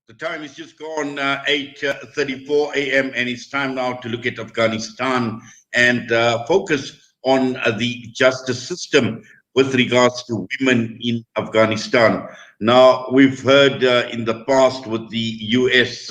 The time is just gone 8:34 a.m. and it's time now to look at Afghanistan and focus on the justice system with regards to women in Afghanistan. Now, we've heard in the past with the U.S.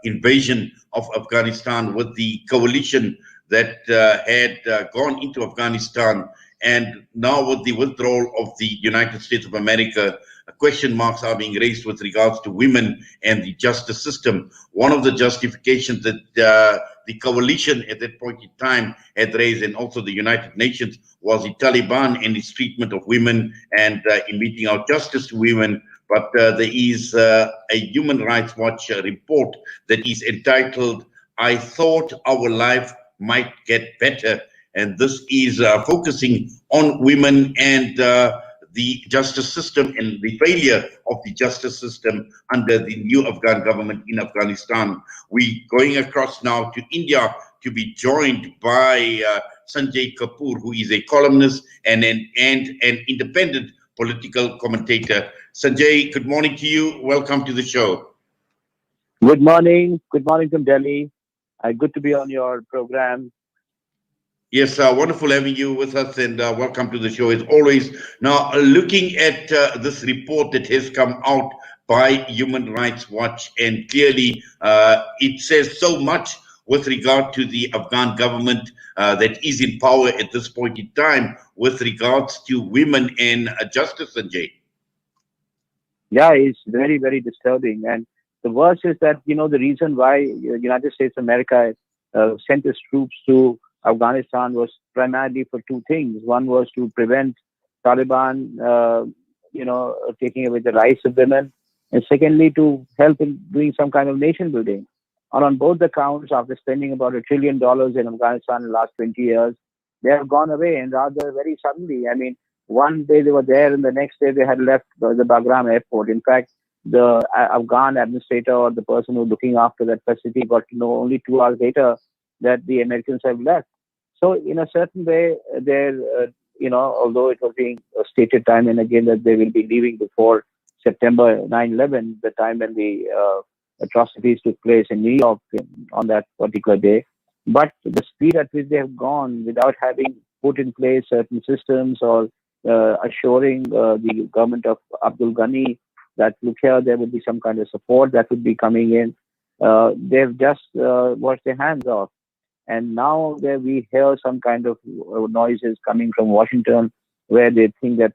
Invasion of Afghanistan, with the coalition that had gone into Afghanistan, and now with the withdrawal of the United States of America, question marks are being raised with regards to women and the justice system. One of the justifications that the coalition at that point in time had raised, and also the United Nations, was the Taliban and its treatment of women and in meting out justice to women. But there is a Human Rights Watch report that is entitled, "I Thought Our Life Might Get Better." And this is focusing on women and the justice system and the failure of the justice system under the new Afghan government in Afghanistan. We're going across now to India to be joined by Sanjay Kapoor, who is a columnist and an independent political commentator. Sanjay, good morning to you. Welcome to the show. Good morning. Good morning from Delhi. Good to be on your program. Yes, wonderful having you with us, and welcome to the show as always. Now, looking at this report that has come out by Human Rights Watch, and clearly it says so much with regard to the Afghan government that is in power at this point in time with regards to women and justice, Sanjay. Yeah, it's very, very disturbing. And the worst is that, the reason why United States of America sent its troops to Afghanistan was primarily for two things. One was to prevent Taliban, taking away the rights of women, and secondly, to help in doing some kind of nation building. And on both the counts, after spending about $1 trillion in Afghanistan in the last 20 years, they have gone away, and rather very suddenly. I mean, one day they were there, and the next day they had left the Bagram airport. In fact, the Afghan administrator or the person who was looking after that facility got to know only 2 hours later that the Americans have left. So, in a certain way, although it was being stated time and again that they will be leaving before September 9/11, the time when the atrocities took place in New York on that particular day, but the speed at which they have gone without having put in place certain systems or assuring the government of Abdul Ghani that, look here, there would be some kind of support that would be coming in, they've just washed their hands off. And now that we hear some kind of noises coming from Washington, where they think that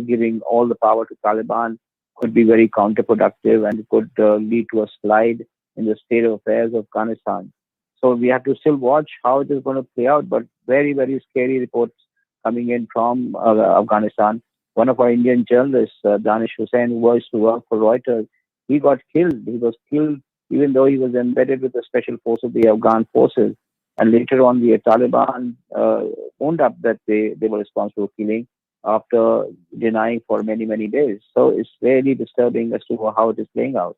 giving all the power to Taliban could be very counterproductive and it could lead to a slide in the state of affairs of Afghanistan. So we have to still watch how it is going to play out, but very, very scary reports coming in from Afghanistan. One of our Indian journalists, Danish Hussain, who was to work for Reuters, he got killed. He was killed even though he was embedded with the special force of the Afghan forces. And later on, the Taliban owned up that they were responsible for killing after denying for many, many days. So it's really disturbing as to how it is playing out.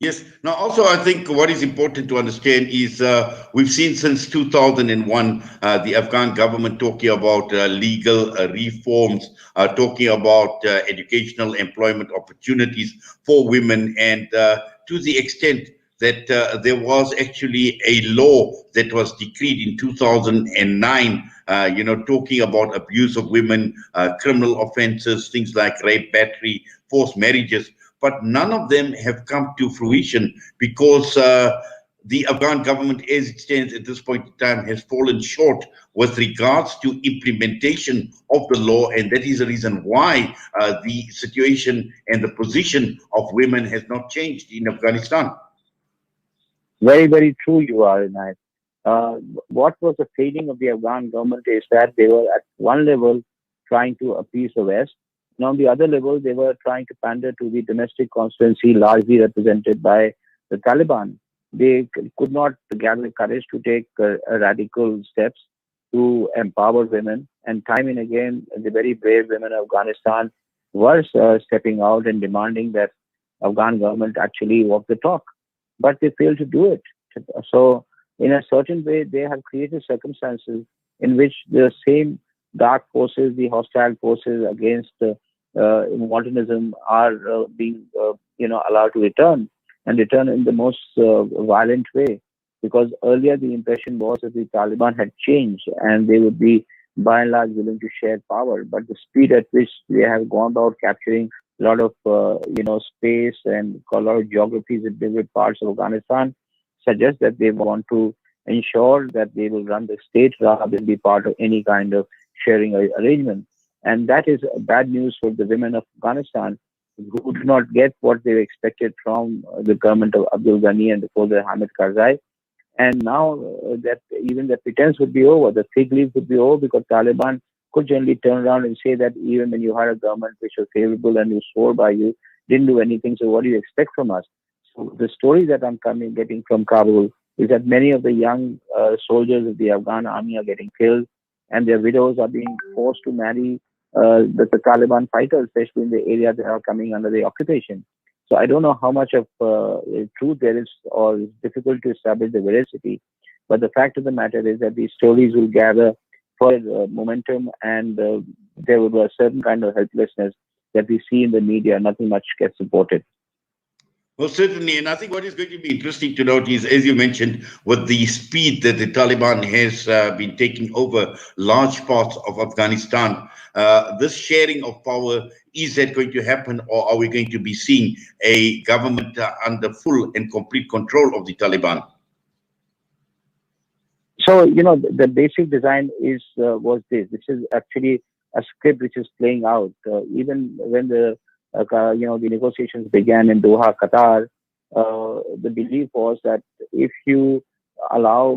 Yes. Now, also, I think what is important to understand is we've seen since 2001 the Afghan government talking about legal reforms, talking about educational employment opportunities for women, and to the extent that there was actually a law that was decreed in 2009, talking about abuse of women, criminal offenses, things like rape, battery, forced marriages. But none of them have come to fruition because the Afghan government, as it stands at this point in time, has fallen short with regards to implementation of the law. And that is the reason why the situation and the position of women has not changed in Afghanistan. Very, very true you are, Inayet. What was the failing of the Afghan government is that they were at one level trying to appease the West, and on the other level, they were trying to pander to the domestic constituency largely represented by the Taliban. They could not gather courage to take radical steps to empower women. And time and again, the very brave women of Afghanistan were stepping out and demanding that Afghan government actually walk the talk. But they failed to do it. So, in a certain way, they have created circumstances in which the same dark forces, the hostile forces against modernism are being allowed to return, and return in the most violent way. Because earlier the impression was that the Taliban had changed and they would be by and large willing to share power, but the speed at which they have gone about capturing a lot of space and a lot of geographies in different parts of Afghanistan suggests that they want to ensure that they will run the state rather than be part of any kind of sharing arrangement. And that is bad news for the women of Afghanistan who do not get what they expected from the government of Abdul Ghani and before the Hamid Karzai. And now that even the pretense would be over, the fig leaf would be over because Taliban could generally turn around and say that even when you had a government which was favorable and was swore by you, didn't do anything. So what do you expect from us? So the story that I'm getting from Kabul is that many of the young soldiers of the Afghan army are getting killed, and their widows are being forced to marry the Taliban fighters, especially in the area that are coming under the occupation. So I don't know how much of truth there is, or it's difficult to establish the veracity. But the fact of the matter is that these stories will gather for momentum, and there will be a certain kind of helplessness that we see in the media. Nothing much gets reported. Well, certainly. And I think what is going to be interesting to note is, as you mentioned, with the speed that the Taliban has been taking over large parts of Afghanistan, this sharing of power, is that going to happen, or are we going to be seeing a government under full and complete control of the Taliban? So, the basic design was this. This is actually a script which is playing out. Even when the negotiations began in Doha, Qatar, the belief was that if you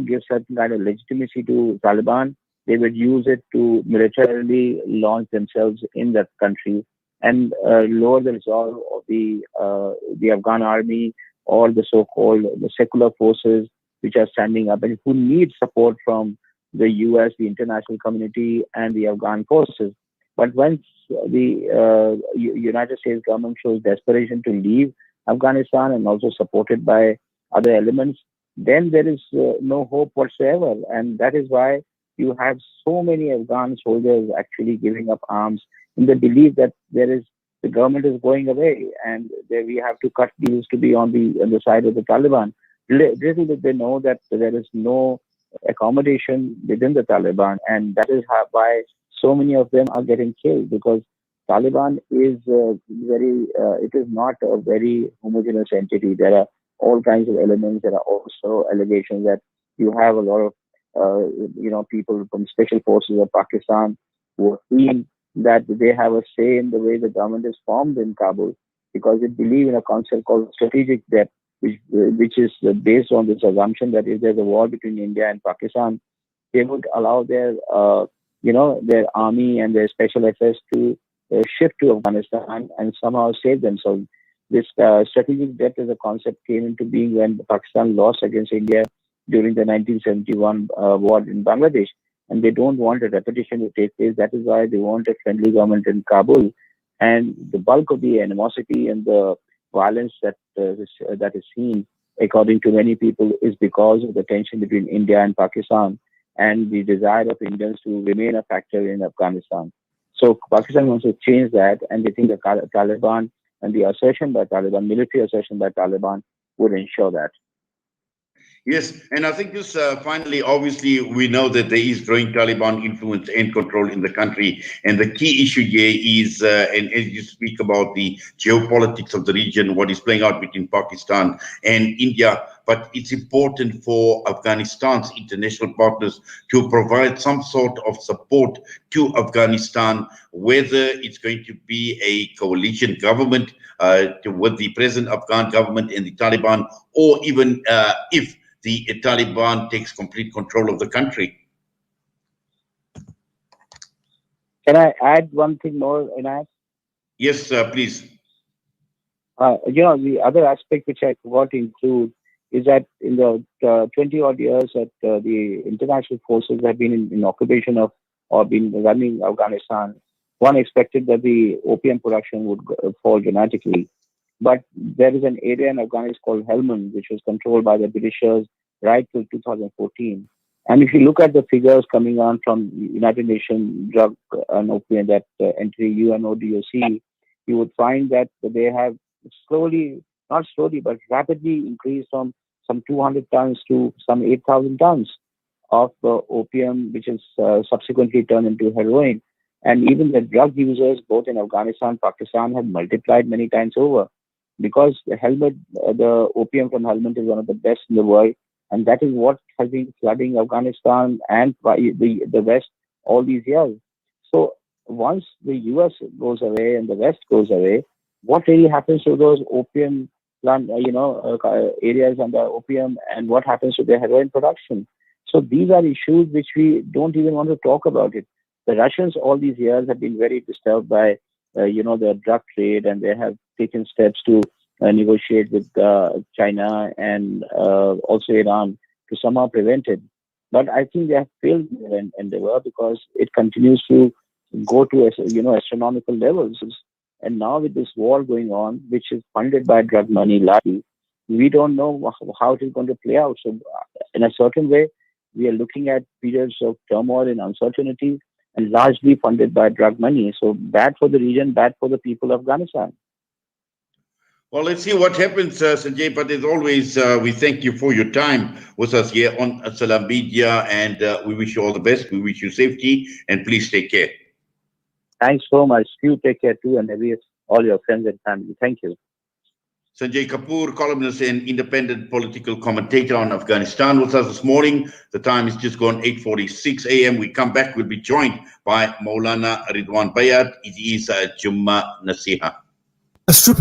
give certain kind of legitimacy to Taliban, they would use it to militarily launch themselves in that country and lower the resolve of the Afghan army or the so-called the secular forces which are standing up and who need support from the U.S., the international community, and the Afghan forces. But once the United States government shows desperation to leave Afghanistan and also supported by other elements, then there is no hope whatsoever. And that is why you have so many Afghan soldiers actually giving up arms in the belief that the government is going away and we have to cut deals to be on the side of the Taliban. Little did they know that there is no accommodation within the Taliban, and that is why so many of them are getting killed, because Taliban is it is not a very homogeneous entity. There are all kinds of elements. There are also allegations that you have a lot of people from special forces of Pakistan who are seeing that they have a say in the way the government is formed in Kabul, because they believe in a concept called strategic depth, which is based on this assumption that if there's a war between India and Pakistan, they would allow their army and their special effects to shift to Afghanistan and somehow save themselves. This strategic depth as a concept came into being when Pakistan lost against India during the 1971 war in Bangladesh, and they don't want a repetition to take place. That is why they want a friendly government in Kabul, and the bulk of the animosity and the violence that is seen, according to many people, is because of the tension between India and Pakistan and the desire of Indians to remain a factor in Afghanistan. So Pakistan wants to change that, and they think the Taliban and the assertion by Taliban, military assertion by Taliban, would ensure that. Yes, and I think this finally, obviously, we know that there is growing Taliban influence and control in the country. And the key issue here is, and as you speak about the geopolitics of the region, what is playing out between Pakistan and India, but it's important for Afghanistan's international partners to provide some sort of support to Afghanistan, whether it's going to be a coalition government with the present Afghan government and the Taliban, or even if the Taliban takes complete control of the country. Can I add one thing more, Inayet? Yes, please. The other aspect which I forgot to include is that in the 20 odd years that the international forces have been in occupation of or been running Afghanistan, one expected that the opium production would fall dramatically. But there is an area in Afghanistan called Helmand, which was controlled by the Britishers right till 2014. And if you look at the figures coming on from United Nations Drug and Opium, that entity UNODOC, you would find that they have slowly, not slowly, but rapidly increased from some 200 tons to some 8,000 tons of opium, which is subsequently turned into heroin. And even the drug users, both in Afghanistan and Pakistan, have multiplied many times over because the opium from helmet is one of the best in the world. And that is what has been flooding Afghanistan and the West all these years. So once the US goes away and the West goes away, what really happens to those opium plant, areas under opium, and what happens to their heroin production? So these are issues which we don't even want to talk about it. The Russians all these years have been very disturbed by, the drug trade, and they have taken steps to negotiate with China and also Iran to somehow prevent it. But I think they have failed in their endeavor because it continues to go to astronomical levels. And now with this war going on, which is funded by drug money largely, we don't know how it is going to play out. So in a certain way, we are looking at periods of turmoil and uncertainty and largely funded by drug money. So bad for the region, bad for the people of Afghanistan. Well, let's see what happens, Sanjay. But as always, we thank you for your time with us here on Salam Media, and we wish you all the best. We wish you safety, and please take care. Thanks so much. You take care too, and all your friends and family. Thank you. Sanjay Kapoor, columnist and independent political commentator on Afghanistan, with us this morning. The time is just gone 8:46 a.m. We come back. We'll be joined by Maulana Ridwan Bayat. It is Jumma Nasiha.